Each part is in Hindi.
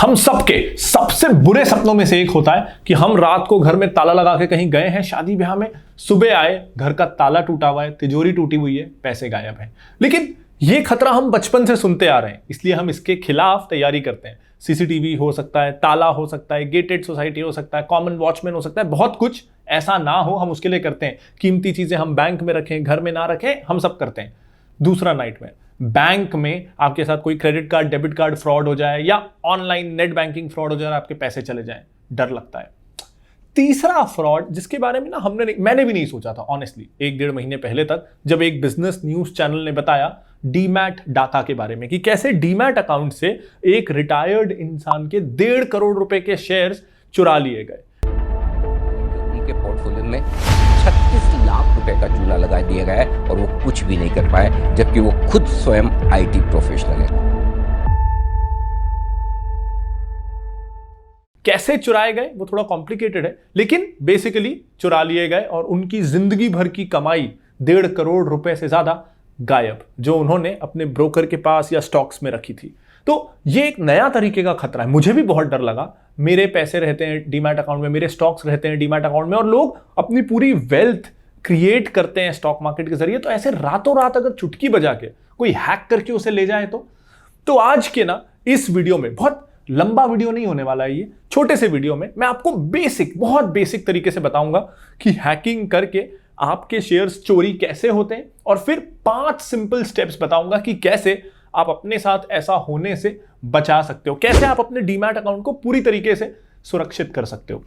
हम सबके सबसे बुरे सपनों में से एक होता है कि हम रात को घर में ताला लगा के कहीं गए हैं शादी ब्याह में, सुबह आए घर का ताला टूटा हुआ है, तिजोरी टूटी हुई है, पैसे गायब हैं। लेकिन ये खतरा हम बचपन से सुनते आ रहे हैं, इसलिए हम इसके खिलाफ तैयारी करते हैं। सीसीटीवी हो सकता है, ताला हो सकता है, गेटेड सोसाइटी हो सकता है, कॉमन वॉचमैन हो सकता है, बहुत कुछ ऐसा ना हो हम उसके लिए करते हैं। कीमती चीजें हम बैंक में रखें, घर में ना रखें, हम सब करते हैं। दूसरा नाइटमेयर, बैंक में आपके साथ कोई credit card debit card fraud हो जाए या ऑनलाइन नेट बैंकिंग फ्रॉड हो जाए, आपके पैसे चले जाएं, डर लगता है। तीसरा फ्रॉड जिसके बारे में ना मैंने भी नहीं सोचा था ऑनेस्टली, 1-1.5 महीने पहले तक, जब एक बिजनेस न्यूज चैनल ने बताया डीमैट डाटा के बारे में कि कैसे डीमैट अकाउंट से एक रिटायर्ड इंसान के 1.5 करोड़ रुपए के शेयर्स चुरा लिए गए। उनके पोर्टफोलियो में 36 लाख रुपए का चूना लगा दिया गया है और वो कुछ भी नहीं कर पाए, जबकि वो खुद स्वयं आईटी प्रोफेशनल है। कैसे चुराए गए वो थोड़ा कॉम्प्लिकेटेड है, लेकिन बेसिकली चुरा लिए गए और उनकी जिंदगी भर की कमाई 1.5 करोड़ रुपए से ज्यादा गायब, जो उन्होंने अपने ब्रोकर के पास या स्टॉक्स में रखी थी। तो ये एक नया तरीके का खतरा है। मुझे भी बहुत डर लगा। मेरे पैसे रहते हैं डीमैट अकाउंट में, मेरे स्टॉक्स रहते हैं डीमैट अकाउंट में, और लोग अपनी पूरी वेल्थ क्रिएट करते हैं स्टॉक मार्केट के जरिए। तो ऐसे रातों रात अगर चुटकी बजा के कोई हैक करके उसे ले जाए तो आज के ना इस वीडियो में, बहुत लंबा वीडियो नहीं होने वाला है ये, छोटे से वीडियो में मैं आपको बहुत बेसिक तरीके से बताऊंगा कि हैकिंग करके आपके शेयर्स चोरी कैसे होते हैं, और फिर 5 सिंपल स्टेप्स बताऊंगा कि कैसे आप अपने साथ ऐसा होने से बचा सकते हो, कैसे आप अपने डीमैट अकाउंट को पूरी तरीके से सुरक्षित कर सकते हो।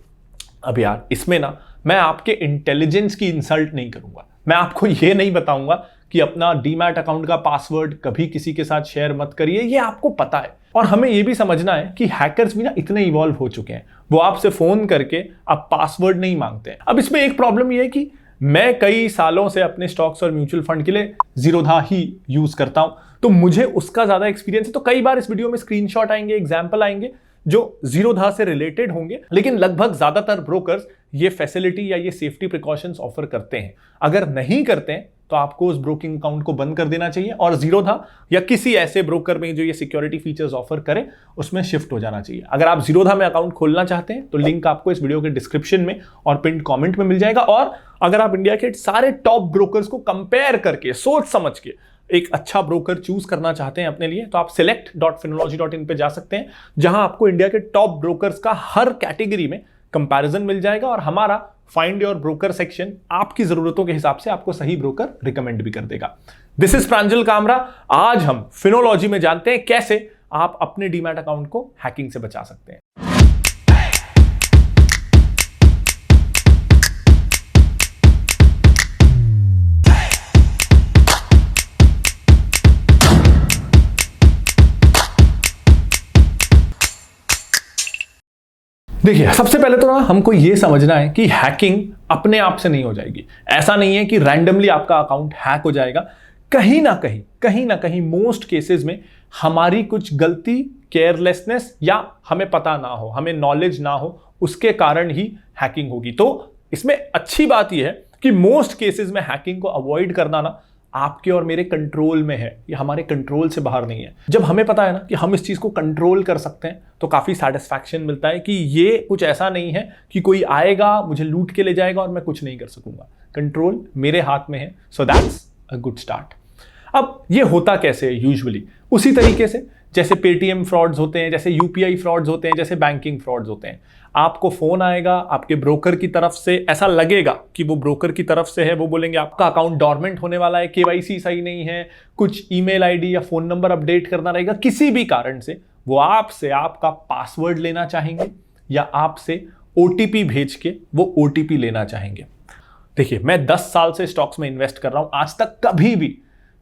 अब यार इसमें ना मैं आपके इंटेलिजेंस की इंसल्ट नहीं करूंगा। मैं आपको यह नहीं बताऊंगा कि अपना डीमैट अकाउंट का पासवर्ड कभी किसी के साथ शेयर मत करिए, ये आपको पता है। और हमें यह भी समझना है कि हैकर्स भी ना इतने इवॉल्व हो चुके हैं, वो आपसे फोन करके अब पासवर्ड नहीं मांगते हैं। अब इसमें एक प्रॉब्लम यह है कि मैं कई सालों से अपने स्टॉक्स और म्यूचुअल फंड के लिए जीरोधा ही यूज करता हूं, तो मुझे उसका ज्यादा एक्सपीरियंस है। तो कई बार इस वीडियो में स्क्रीनशॉट आएंगे, एग्जांपल आएंगे जो जीरोधा से रिलेटेड होंगे, लेकिन लगभग ज्यादातर ब्रोकर्स ये फैसिलिटी या ये सेफ्टी प्रिकॉशंस ऑफर करते हैं। अगर नहीं करते हैं तो आपको उस ब्रोकिंग अकाउंट को बंद कर देना चाहिए और जीरोधा या किसी ऐसे ब्रोकर में जो ये सिक्योरिटी फीचर्स ऑफर करे उसमें शिफ्ट हो जाना चाहिए। अगर आप जीरोधा में अकाउंट खोलना चाहते हैं तो लिंक आपको इस वीडियो के डिस्क्रिप्शन में और पिन कमेंट में मिल जाएगा। और अगर आप इंडिया के सारे टॉप ब्रोकर्स को कंपेयर करके सोच समझ के एक अच्छा ब्रोकर चूज करना चाहते हैं अपने लिए, तो आप select.finology.in पे जा सकते हैं, जहां आपको इंडिया के टॉप ब्रोकर्स का हर कैटेगरी में कंपैरिजन मिल जाएगा और हमारा फाइंड योर ब्रोकर सेक्शन आपकी जरूरतों के हिसाब से आपको सही ब्रोकर रिकमेंड भी कर देगा। This is Pranjal Kamra. आज हम फिनोलॉजी में जानते हैं कैसे आप अपने डीमैट अकाउंट को हैकिंग से बचा सकते हैं। देखिए, सबसे पहले तो ना हमको यह समझना है कि हैकिंग अपने आप से नहीं हो जाएगी। ऐसा नहीं है कि रैंडमली आपका अकाउंट हैक हो जाएगा। कहीं ना कहीं मोस्ट केसेस में हमारी कुछ गलती, केयरलेसनेस या हमें पता ना हो, हमें नॉलेज ना हो, उसके कारण ही हैकिंग होगी। तो इसमें अच्छी बात यह है कि मोस्ट केसेस में हैकिंग को अवॉइड करना ना आपके और मेरे कंट्रोल में है, ये हमारे कंट्रोल से बाहर नहीं है। जब हमें पता है ना कि हम इस चीज को कंट्रोल कर सकते हैं तो काफी सेटिस्फैक्शन मिलता है कि ये कुछ ऐसा नहीं है कि कोई आएगा मुझे लूट के ले जाएगा और मैं कुछ नहीं कर सकूंगा। कंट्रोल मेरे हाथ में है, so that's a good start. अब ये होता कैसे है? यूजुअली उसी तरीके से जैसे पेटीएम फ्रॉड्स होते हैं, जैसे यूपीआई फ्रॉड्स होते हैं, जैसे बैंकिंग फ्रॉड्स होते हैं। आपको फोन आएगा आपके ब्रोकर की तरफ से, ऐसा लगेगा कि वो ब्रोकर की तरफ से है, वो बोलेंगे आपका अकाउंट डॉर्मेंट होने वाला है, केवाईसी सही नहीं है, कुछ ईमेल आईडी या फोन नंबर अपडेट करना रहेगा। किसी भी कारण से वो आपसे आपका पासवर्ड लेना चाहेंगे या आपसे ओटीपी भेज के वो ओटीपी लेना चाहेंगे। देखिए, मैं 10 साल से स्टॉक्स में इन्वेस्ट कर रहा हूं, आज तक कभी भी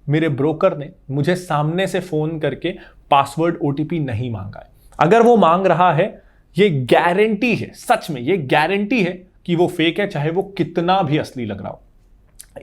मेरे ब्रोकर ने मुझे सामने से फोन करके पासवर्ड ओटीपी नहीं मांगा है। अगर वो मांग रहा है, ये गारंटी है, सच में ये गारंटी है कि वो फेक है, चाहे वो कितना भी असली लग रहा हो।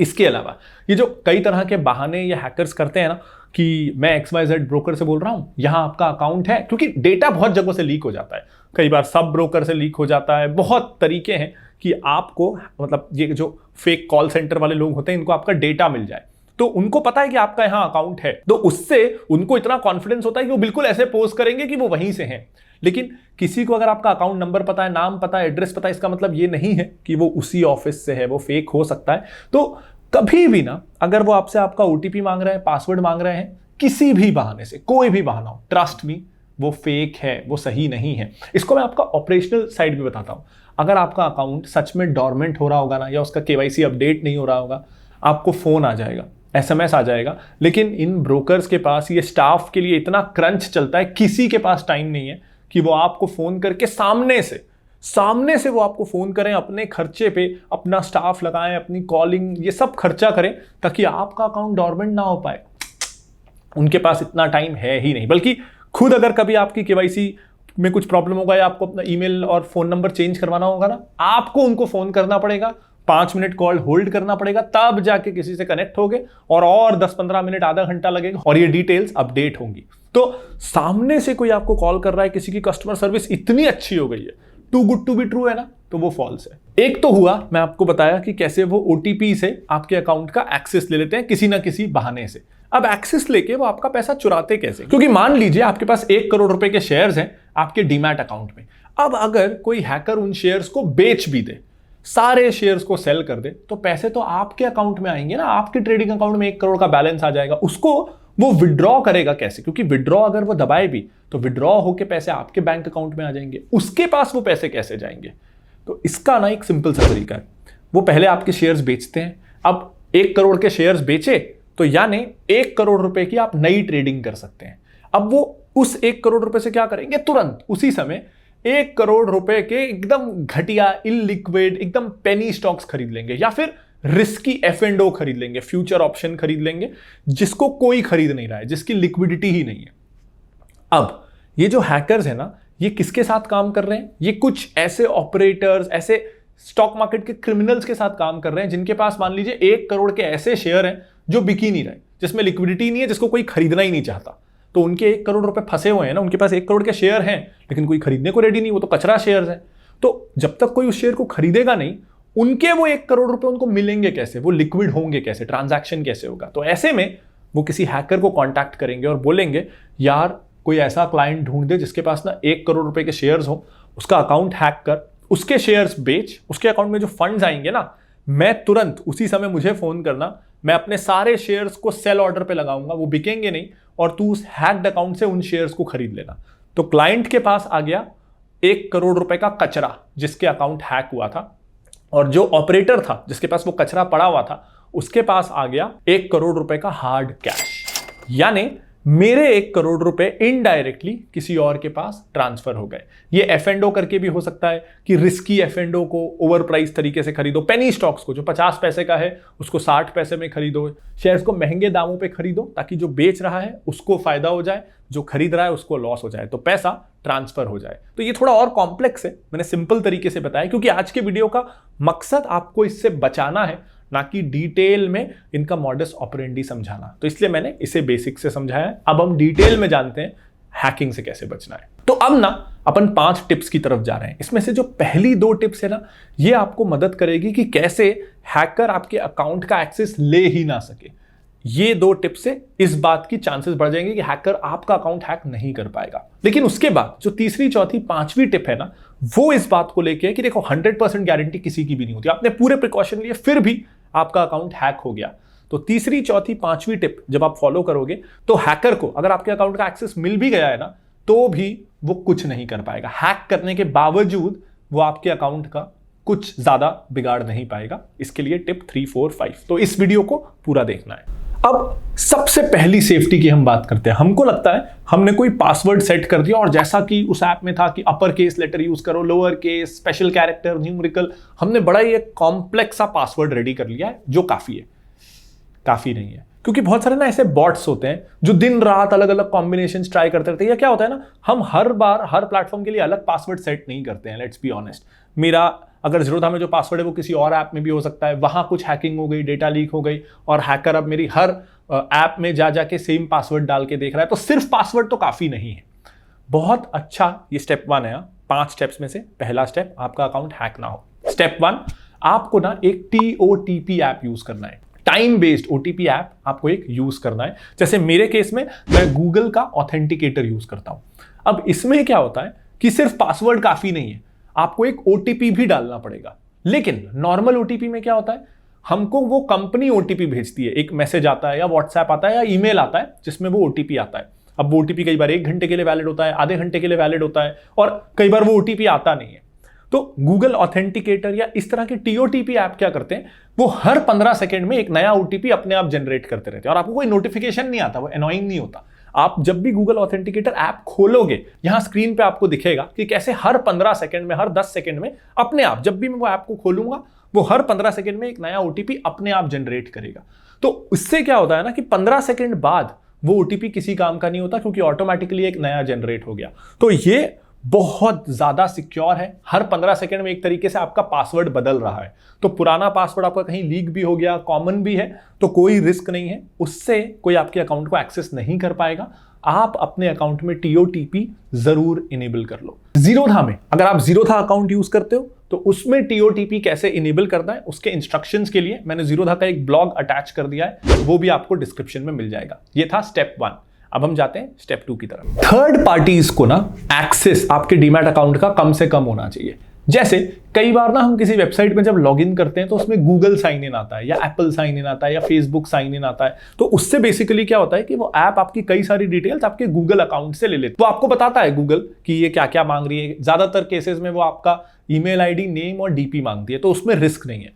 इसके अलावा ये जो कई तरह के बहाने ये हैकर्स करते हैं ना कि मैं XYZ ब्रोकर से बोल रहा हूं, यहां आपका अकाउंट है, क्योंकि डेटा बहुत जगहों से लीक हो जाता है, कई बार सब ब्रोकर से लीक हो जाता है। बहुत तरीके हैं कि आपको, मतलब ये जो फेक कॉल सेंटर वाले लोग होते हैं, इनको आपका डेटा मिल जाए। तो उनको पता है कि आपका यहां अकाउंट है, तो उससे उनको इतना कॉन्फिडेंस होता है कि वो बिल्कुल ऐसे पोस्ट करेंगे कि वो वहीं से हैं। लेकिन किसी को अगर आपका अकाउंट नंबर पता है, नाम पता है, एड्रेस पता है, इसका मतलब ये नहीं है कि वो उसी ऑफिस से है, वो फेक हो सकता है। तो कभी भी ना, अगर वो आपसे आपका ओटीपी मांग रहे हैं, पासवर्ड मांग रहे हैं, किसी भी बहाने से, कोई भी बहाना हो, ट्रस्ट मी, वो फेक है, वो सही नहीं है। इसको मैं आपका ऑपरेशनल साइड भी बताता हूं। अगर आपका अकाउंट सच में डॉर्मेंट हो रहा होगा ना, या उसका केवाईसी अपडेट नहीं हो रहा होगा, आपको फोन आ जाएगा, एसएमएस आ जाएगा, लेकिन इन ब्रोकर्स के पास, ये स्टाफ के लिए इतना क्रंच चलता है, किसी के पास टाइम नहीं है कि वो आपको फोन करके सामने से वो आपको फोन करें, अपने खर्चे पे अपना स्टाफ लगाएं, अपनी कॉलिंग, ये सब खर्चा करें ताकि आपका अकाउंट डॉर्मेंट ना हो पाए। उनके पास इतना टाइम है ही नहीं। बल्कि खुद अगर कभी आपकी केवाईसी में कुछ प्रॉब्लम होगा या आपको अपना ईमेल और फोन नंबर चेंज करवाना होगा ना, आपको उनको फोन करना पड़ेगा, 5 मिनट कॉल होल्ड करना पड़ेगा, तब जाके किसी से कनेक्ट होगे, और 10-15 मिनट, आधा घंटा लगेगा, और ये डिटेल्स अपडेट होंगी। तो सामने से कोई आपको कॉल कर रहा है, किसी की कस्टमर सर्विस इतनी अच्छी हो गई है, too good to be true है ना, तो वो फॉल्स है। एक तो हुआ, मैं आपको बताया कि कैसे वो ओटीपी से आपके अकाउंट का एक्सेस ले लेते हैं किसी ना किसी बहाने से। अब एक्सेस लेके वो आपका पैसा चुराते कैसे? क्योंकि मान लीजिए आपके पास 1 करोड़ रुपए के शेयर्स हैं आपके डीमैट अकाउंट में। अब अगर कोई हैकर उन शेयर्स को बेच भी दे, सारे शेयर्स को सेल कर दे, तो पैसे तो आपके अकाउंट में आएंगे ना, आपके ट्रेडिंग अकाउंट में 1 करोड़ का बैलेंस आ जाएगा। उसको वो विड्रॉ करेगा कैसे? क्योंकि विड्रॉ अगर वो दबाए भी तो विड्रॉ होके पैसे आपके बैंक अकाउंट में आ जाएंगे, उसके पास वो पैसे कैसे जाएंगे? तो इसका ना एक सिंपल सा तरीका है। वो पहले आपके शेयर्स बेचते हैं। अब 1 करोड़ के शेयर्स बेचे तो यानी 1 करोड़ रुपए की आप नई ट्रेडिंग कर सकते हैं। अब वो उस 1 करोड़ रुपए से क्या करेंगे? तुरंत उसी समय 1 करोड़ रुपए के एकदम घटिया, इलिक्विड, एकदम पेनी स्टॉक्स खरीद लेंगे, या फिर रिस्की F&O खरीद लेंगे, फ्यूचर ऑप्शन खरीद लेंगे, जिसको कोई खरीद नहीं रहा है, जिसकी लिक्विडिटी ही नहीं है। अब ये जो हैकर्स है ना, ये किसके साथ काम कर रहे हैं? ये कुछ ऐसे ऑपरेटर्स, ऐसे स्टॉक मार्केट के क्रिमिनल्स के साथ काम कर रहे हैं जिनके पास मान लीजिए 1 करोड़ के ऐसे शेयर हैं जो बिक ही नहीं रहे, जिसमें लिक्विडिटी नहीं है, जिसको कोई खरीदना ही नहीं चाहता। तो उनके 1 करोड़ रुपए फंसे हुए हैं ना, उनके पास 1 करोड़ के शेयर हैं लेकिन कोई खरीदने को रेडी नहीं, वो तो कचरा शेयर्स हैं। तो जब तक कोई उस शेयर को खरीदेगा नहीं, उनके वो 1 करोड़ रुपए उनको मिलेंगे कैसे? वो लिक्विड होंगे कैसे? ट्रांजैक्शन कैसे होगा? तो ऐसे में वो किसी हैकर को कॉन्टैक्ट करेंगे और बोलेंगे, यार कोई ऐसा क्लाइंट ढूंढ दे जिसके पास ना 1 करोड़ रुपए के शेयर्स हो, उसका अकाउंट हैक कर, उसके शेयर्स बेच, उसके अकाउंट में जो फंड्स आएंगे ना, मैं तुरंत उसी समय मुझे फोन करना, मैं अपने सारे शेयर्स को सेल ऑर्डर पे लगाऊंगा, वो बिकेंगे नहीं, और तू उस हैक्ड अकाउंट से उन शेयर्स को खरीद लेना। तो क्लाइंट के पास आ गया 1 करोड़ रुपए का कचरा जिसके अकाउंट हैक हुआ था, और जो ऑपरेटर था जिसके पास वो कचरा पड़ा हुआ था, उसके पास आ गया 1 करोड़ रुपए का हार्ड कैश। यानी मेरे 1 करोड़ रुपए इनडायरेक्टली किसी और के पास ट्रांसफर हो गए। ये F&O करके भी हो सकता है कि रिस्की F&O को ओवर प्राइस तरीके से खरीदो, पेनी स्टॉक्स को जो 50 पैसे का है उसको 60 पैसे में खरीदो, शेयर्स को महंगे दामों पे खरीदो ताकि जो बेच रहा है उसको फायदा हो जाए, जो खरीद रहा है उसको लॉस हो जाए, तो पैसा ट्रांसफर हो जाए। तो ये थोड़ा और कॉम्प्लेक्स है, मैंने सिंपल तरीके से बताया क्योंकि आज के वीडियो का मकसद आपको इससे बचाना है, ना कि डिटेल में इनका मॉडस ऑपरेंडी समझाना। तो इसलिए मैंने इसे बेसिक से समझाया। अब हम डिटेल में जानते हैं हैकिंग से कैसे बचना है। तो अब ना अपन 5 टिप्स की तरफ जा रहे हैं। इसमें से जो पहली 2 टिप्स है ना, ये आपको मदद करेगी कि कैसे हैकर आपके अकाउंट का एक्सेस ले ही ना सके। ये 2 टिप्स से इस बात की चांसेस बढ़ जाएंगे कि हैकर आपका अकाउंट हैक नहीं कर पाएगा। लेकिन उसके बाद जो तीसरी, चौथी, 5वीं टिप है ना, वो इस बात को लेके है कि देखो 100% गारंटी किसी की भी नहीं होती। आपने पूरे प्रिकॉशन लिए फिर भी आपका अकाउंट हैक हो गया, तो तीसरी, चौथी, 5वीं टिप जब आप फॉलो करोगे तो हैकर को अगर आपके अकाउंट का एक्सेस मिल भी गया है ना, तो भी वो कुछ नहीं कर पाएगा। हैक करने के बावजूद वो आपके अकाउंट का कुछ ज्यादा बिगाड़ नहीं पाएगा। इसके लिए टिप 3, 4, 5, तो इस वीडियो को पूरा देखना है। अब सबसे पहली सेफ्टी की हम बात करते हैं। हमको लगता है हमने कोई पासवर्ड सेट कर दिया और जैसा कि उस ऐप में था कि अपर केस लेटर यूज करो, lower case, special character, numerical, हमने बड़ा ही एक कॉम्प्लेक्स सा पासवर्ड रेडी कर लिया है, जो काफी है। काफी नहीं है, क्योंकि बहुत सारे ना ऐसे बॉट्स होते हैं जो दिन रात अलग अलग कॉम्बिनेशन ट्राई करते रहते हैं। या क्या होता है ना, हम हर बार हर प्लेटफॉर्म के लिए अलग पासवर्ड सेट नहीं करते हैं। लेट्स बी ऑनेस्ट, मेरा अगर जीरोधा में जो पासवर्ड है वो किसी और ऐप में भी हो सकता है, वहां कुछ हैकिंग हो गई, डेटा लीक हो गई और हैकर अब मेरी हर ऐप में जा जाके सेम पासवर्ड डाल के देख रहा है। तो सिर्फ पासवर्ड तो काफी नहीं है। बहुत अच्छा ये स्टेप 1 है। 5 स्टेप्स में से पहला स्टेप, आपका अकाउंट हैक ना हो। स्टेप 1, आपको ना एक TOTP ऐप यूज करना है। टाइम बेस्ड OTP ऐप आपको एक यूज करना है। जैसे मेरे केस में मैं गूगल का ऑथेंटिकेटर यूज करता हूं। अब इसमें क्या होता है कि सिर्फ पासवर्ड काफी नहीं है, आपको एक ओटीपी भी डालना पड़ेगा। लेकिन नॉर्मल ओटीपी में क्या होता है, हमको वो कंपनी ओटीपी भेजती है, एक मैसेज आता है या व्हाट्सएप आता है या ईमेल आता है जिसमें वो ओटीपी आता है। अब वो ओटीपी कई बार 1 घंटे के लिए वैलिड होता है, आधे घंटे के लिए वैलिड होता है, और कई बार वो ओटीपी आता नहीं है। तो गूगल ऑथेंटिकेटर या इस तरह के टीओटीपी ऐप क्या करते हैं, वो हर 15 सेकंड में एक नया ओटीपी अपने आप जनरेट करते रहते हैं और आपको कोई नोटिफिकेशन नहीं आता, वो एनोइंग नहीं होता। आप जब भी गूगल ऑथेंटिकेटर ऐप खोलोगे, यहां स्क्रीन पे आपको दिखेगा कि कैसे हर 15 सेकंड में, हर 10 सेकंड में अपने आप, जब भी मैं वो ऐप को खोलूंगा, वो हर 15 सेकंड में एक नया ओटीपी अपने आप जनरेट करेगा। तो इससे क्या होता है ना कि 15 सेकंड बाद वो ओटीपी किसी काम का नहीं होता, क्योंकि ऑटोमेटिकली एक नया जनरेट हो गया। तो ये बहुत ज्यादा सिक्योर है। हर 15 सेकंड में एक तरीके से आपका पासवर्ड बदल रहा है, तो पुराना पासवर्ड आपका कहीं लीक भी हो गया, कॉमन भी है, तो कोई रिस्क नहीं है, उससे कोई आपके अकाउंट को एक्सेस नहीं कर पाएगा। आप अपने अकाउंट में टीओटीपी जरूर इनेबल कर लो। जीरोधा में अगर आप जीरोधा अकाउंट यूज करते हो तो उसमें टीओटीपी कैसे इनेबल करना है, उसके इंस्ट्रक्शंस के लिए मैंने जीरोधा का एक ब्लॉग अटैच कर दिया है, वो भी आपको डिस्क्रिप्शन में मिल जाएगा। ये था स्टेप 1। अब हम जाते हैं स्टेप 2 की तरफ। थर्ड पार्टीज को ना एक्सेस आपके डीमैट अकाउंट का कम से कम होना चाहिए। जैसे कई बार ना हम किसी वेबसाइट में जब लॉगिन करते हैं तो उसमें गूगल साइन इन आता है या एप्पल साइन इन आता है या फेसबुक साइन इन आता है, तो उससे बेसिकली क्या होता है कि वो ऐप आपकी कई सारी डिटेल्स आपके गूगल अकाउंट से ले लेते हैं। वो आपको बताता है गूगल कि ये क्या क्या मांग रही है। ज्यादातर केसेस में वो आपका ईमेल आईडी, नेम और डीपी मांगती है, तो उसमें रिस्क नहीं है।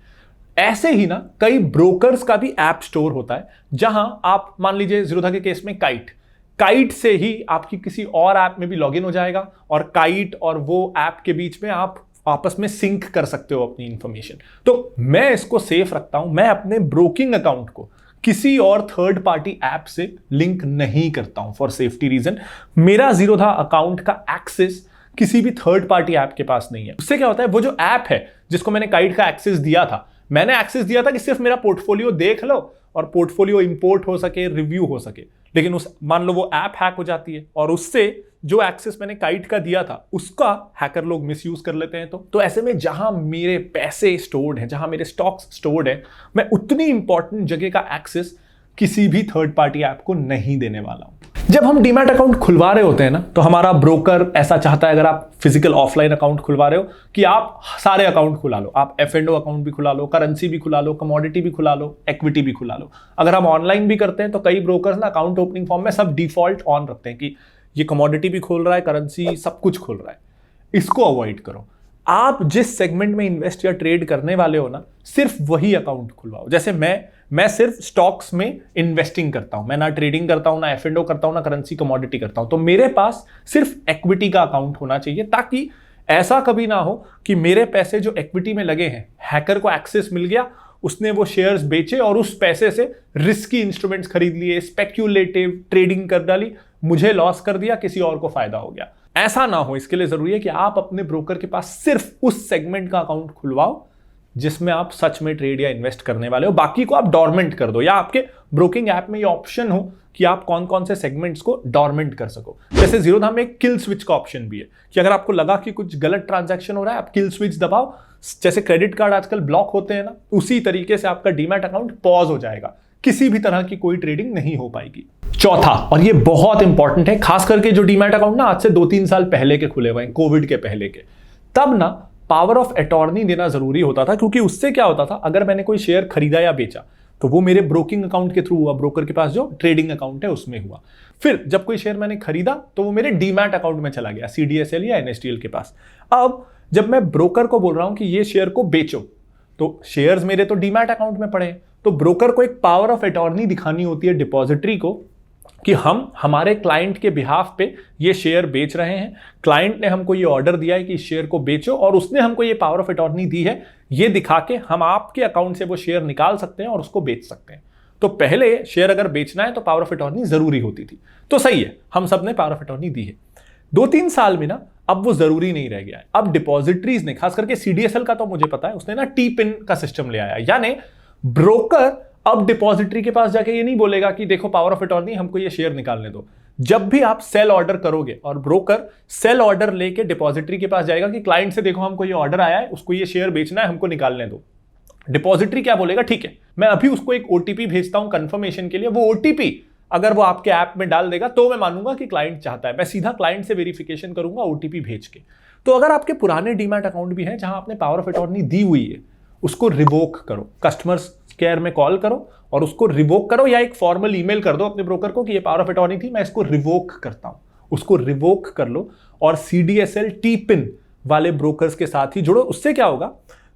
ऐसे ही ना कई ब्रोकर्स का भी ऐप स्टोर होता है, जहां आप मान लीजिए जीरोधा के केस में काइट से ही आपकी किसी और ऐप में भी लॉगिन हो जाएगा और काइट और वो ऐप के बीच में आप आपस में सिंक कर सकते हो अपनी इंफॉर्मेशन। तो मैं इसको सेफ रखता हूं, मैं अपने ब्रोकिंग अकाउंट को किसी और थर्ड पार्टी ऐप से लिंक नहीं करता हूं फॉर सेफ्टी रीजन। मेरा जीरोधा अकाउंट का एक्सेस किसी भी थर्ड पार्टी ऐप के पास नहीं है। उससे क्या होता है, वो जो ऐप है जिसको मैंने काइट का एक्सेस दिया था, मैंने एक्सेस दिया था कि सिर्फ मेरा पोर्टफोलियो देख लो और पोर्टफोलियो इंपोर्ट हो सके, रिव्यू हो सके। लेकिन उस मान लो वो ऐप हैक हो जाती है और उससे जो एक्सेस मैंने काइट का दिया था उसका हैकर लोग मिसयूज कर लेते हैं। तो ऐसे में जहां मेरे पैसे स्टोर्ड हैं, जहां मेरे स्टॉक्स स्टोर्ड हैं, मैं उतनी इंपॉर्टेंट जगह का एक्सेस किसी भी थर्ड पार्टी ऐप को नहीं देने वाला हूं। जब हम डीमैट अकाउंट खुलवा रहे होते हैं ना, तो हमारा ब्रोकर ऐसा चाहता है, अगर आप फिजिकल ऑफलाइन अकाउंट खुलवा रहे हो, कि आप सारे अकाउंट खुला लो। आप F&O अकाउंट भी खुला लो, करेंसी भी खुला लो, कमोडिटी भी खुला लो, इक्विटी भी खुला लो। अगर हम ऑनलाइन भी करते हैं तो कई ब्रोकर्स ना अकाउंट ओपनिंग फॉर्म में सब डिफॉल्ट ऑन रखते हैं कि ये कमोडिटी भी खोल रहा है, करेंसी सब कुछ खोल रहा है। इसको अवॉइड करो। आप जिस सेगमेंट में इन्वेस्ट या ट्रेड करने वाले हो ना, सिर्फ वही अकाउंट खुलवाओ। जैसे मैं सिर्फ स्टॉक्स में इन्वेस्टिंग करता हूं, मैं ना ट्रेडिंग करता हूं, ना F&O करता हूं, ना करेंसी कमोडिटी करता हूं। तो मेरे पास सिर्फ इक्विटी का अकाउंट होना चाहिए, ताकि ऐसा कभी ना हो कि मेरे पैसे जो इक्विटी में लगे हैं, हैकर को एक्सेस मिल गया, उसने वो शेयर्स बेचे और उस पैसे से रिस्की इंस्ट्रूमेंट्स खरीद लिए, स्पेक्यूलेटिव ट्रेडिंग कर डाली, मुझे लॉस कर दिया, किसी और को फायदा हो गया। ऐसा ना हो, इसके लिए जरूरी है कि आप अपने ब्रोकर के पास सिर्फ उस सेगमेंट का अकाउंट खुलवाओ जिसमें आप सच में ट्रेड या इन्वेस्ट करने वाले हो। बाकी को आप डॉर्मेंट कर दो, या आपके ब्रोकिंग ऐप में ये ऑप्शन हो कि आप कौन कौन से सेगमेंट्स को डॉर्मेंट कर सको। जैसे जीरोधा में एक किल स्विच का ऑप्शन भी है कि अगर आपको लगा कि कुछ गलत ट्रांजैक्शन हो रहा है, आप किल स्विच दबाओ। जैसे क्रेडिट कार्ड आजकल ब्लॉक होते हैं ना, उसी तरीके से आपका डीमैट अकाउंट पॉज हो जाएगा, किसी भी तरह की कोई ट्रेडिंग नहीं हो पाएगी। चौथा, और ये बहुत इंपॉर्टेंट है, खास करके जो डीमैट अकाउंट ना आज से 2-3 साल पहले के खुले हुए हैं, कोविड के पहले के, तब ना पावर ऑफ अटॉर्नी देना जरूरी होता था। क्योंकि उससे क्या होता था, अगर मैंने कोई शेयर खरीदा या बेचा तो वो मेरे ब्रोकिंग अकाउंट के थ्रू हुआ, ब्रोकर के पास जो ट्रेडिंग अकाउंट है उसमें हुआ। फिर जब कोई शेयर मैंने खरीदा तो वो मेरे डीमैट अकाउंट में चला गया, CDSL या NSDL के पास। अब जब मैं ब्रोकर को बोल रहा हूं कि ये शेयर को बेचो, तो शेयर्स मेरे तो डीमैट अकाउंट में पड़े हैं, तो ब्रोकर को एक पावर ऑफ अटॉर्नी दिखानी होती है डिपॉजिटरी को कि हम हमारे क्लाइंट के बिहाफ पे ये शेयर बेच रहे हैं, क्लाइंट ने हमको ये ऑर्डर दिया है कि इस शेयर को बेचो और उसने हमको ये पावर ऑफ अटॉर्नी दी है, ये दिखा के हम आपके अकाउंट से वो शेयर निकाल सकते हैं और उसको बेच सकते हैं। तो पहले शेयर अगर बेचना है तो पावर ऑफ अटॉर्नी जरूरी होती थी, तो सही है, हम सब ने पावर ऑफ अटॉर्नी दी है। 2-3 साल में ना अब वो जरूरी नहीं रह गया है। अब डिपॉजिटरीज ने, खास करके CDSL का तो मुझे पता है, उसने ना T-PIN का सिस्टम ले आया, यानी ब्रोकर अब डिपॉजिटरी के पास जाके ये नहीं बोलेगा कि देखो पावर ऑफ अटॉर्नी, हमको ये शेयर निकालने दो। जब भी आप सेल ऑर्डर करोगे और ब्रोकर सेल ऑर्डर लेके डिपॉजिटरी के पास जाएगा कि क्लाइंट से देखो हमको ये ऑर्डर आया है, उसको ये शेयर बेचना है, हमको निकालने दो। डिपॉजिटरी क्या बोलेगा, ठीक है, मैं अभी उसको एक OTP भेजता हूं कंफर्मेशन के लिए, वो OTP अगर वो आपके ऐप में डाल देगा तो मैं मानूंगा कि क्लाइंट चाहता है, मैं सीधा क्लाइंट से वेरिफिकेशन करूंगा ओटीपी भेज के। तो अगर आपके पुराने डीमैट अकाउंट भी हैं जहां आपने पावर ऑफ अटॉर्नी दी हुई है, उसको रिवोक करो, कस्टमर केयर में कॉल करो और उसको रिवोक करो, या एक फॉर्मल ईमेल कर दो अपने ब्रोकर को कि ये पावर ऑफ अटॉर्नी थी, मैं इसको रिवोक करता हूं। उसको रिवोक कर लो और CDSL T-PIN वाले ब्रोकर्स के साथ ही जुड़ो। उससे क्या होगा,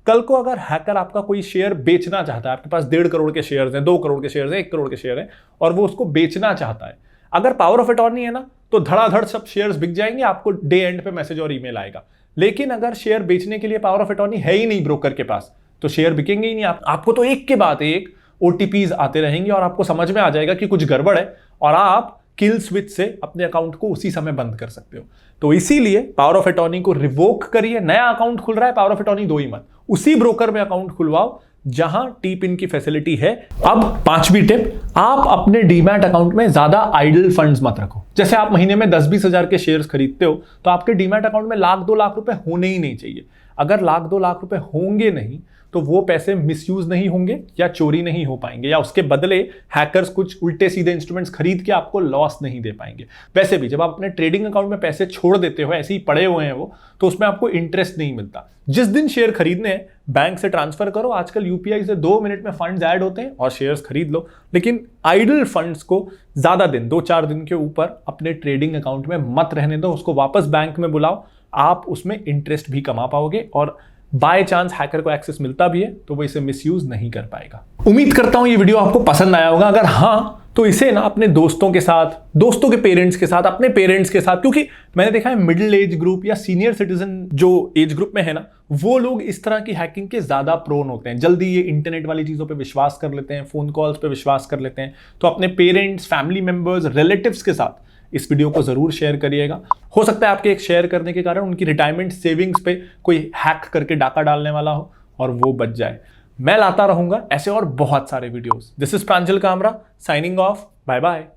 कल को अगर हैकर आपका कोई शेयर बेचना चाहता है, आपके पास 1.5 करोड़ के शेयर्स हैं, 2 करोड़ के शेयर्स हैं, 1 करोड़ के शेयर हैं, और वो उसको बेचना चाहता है, अगर पावर ऑफ अटॉर्नी है ना, तो धड़ाधड़ सब शेयर्स बिक जाएंगे, आपको डे एंड पे मैसेज और ईमेल आएगा। लेकिन अगर शेयर बेचने के लिए पावर ऑफ अटॉर्नी है ही नहीं ब्रोकर के पास, तो शेयर बिकेंगे ही नहीं। आपको तो एक के बाद एक OTPs आते रहेंगे और आपको समझ में आ जाएगा कि कुछ गड़बड़ है, और आप किल स्विच से अपने अकाउंट को उसी समय बंद कर सकते हो। तो इसीलिए पावर ऑफ अटॉर्नी को रिवोक करिए। नया अकाउंट खुल रहा है, पावर ऑफ अटॉर्नी दो ही मत, उसी ब्रोकर में अकाउंट खुलवाओ जहां T-PIN की फैसिलिटी है। अब 5वीं टिप, आप अपने डीमैट अकाउंट में ज्यादा आइडल फंड्स मत रखो। जैसे आप महीने में 10-20 हजार के शेयर्स खरीदते हो, तो आपके डीमैट अकाउंट में 1-2 लाख रुपए होने ही नहीं चाहिए। अगर 1-2 लाख रुपए होंगे नहीं, तो वो पैसे मिसयूज नहीं होंगे या चोरी नहीं हो पाएंगे, या उसके बदले हैकर्स कुछ उल्टे सीधे इंस्ट्रूमेंट्स खरीद के आपको लॉस नहीं दे पाएंगे। वैसे भी जब आप अपने ट्रेडिंग अकाउंट में पैसे छोड़ देते हो, ऐसे ही पड़े हुए हैं वो, तो उसमें आपको इंटरेस्ट नहीं मिलता। जिस दिन शेयर खरीदने हैं, बैंक से ट्रांसफर करो। आजकल UPI से 2 मिनट में फंड्स ऐड होते हैं और शेयर्स खरीद लो। लेकिन आइडल फंड्स को ज्यादा दिन, 2-4 दिन के ऊपर अपने ट्रेडिंग अकाउंट में मत रहने दो, उसको वापस बैंक में बुलाओ। आप उसमें इंटरेस्ट भी कमा पाओगे, और बाय चांस हैकर को एक्सेस मिलता भी है तो वो इसे मिसयूज नहीं कर पाएगा। उम्मीद करता हूं ये वीडियो आपको पसंद आया होगा। अगर हाँ, तो इसे ना अपने दोस्तों के साथ, दोस्तों के पेरेंट्स के साथ, अपने पेरेंट्स के साथ, क्योंकि मैंने देखा है मिडिल एज ग्रुप या सीनियर सिटीजन जो एज ग्रुप में है ना, वो लोग इस तरह की हैकिंग के ज्यादा प्रोन होते हैं। जल्दी ये इंटरनेट वाली चीजों पे विश्वास कर लेते हैं, फोन कॉल्स पे विश्वास कर लेते हैं। तो अपने पेरेंट्स, फैमिली मेंबर्स, रिलेटिव्स के साथ इस वीडियो को जरूर शेयर करिएगा। हो सकता है आपके एक शेयर करने के कारण उनकी रिटायरमेंट सेविंग्स पे कोई हैक करके डाका डालने वाला हो और वो बच जाए। मैं लाता रहूंगा ऐसे और बहुत सारे videos. This is Pranjal Kamra signing off. Bye bye.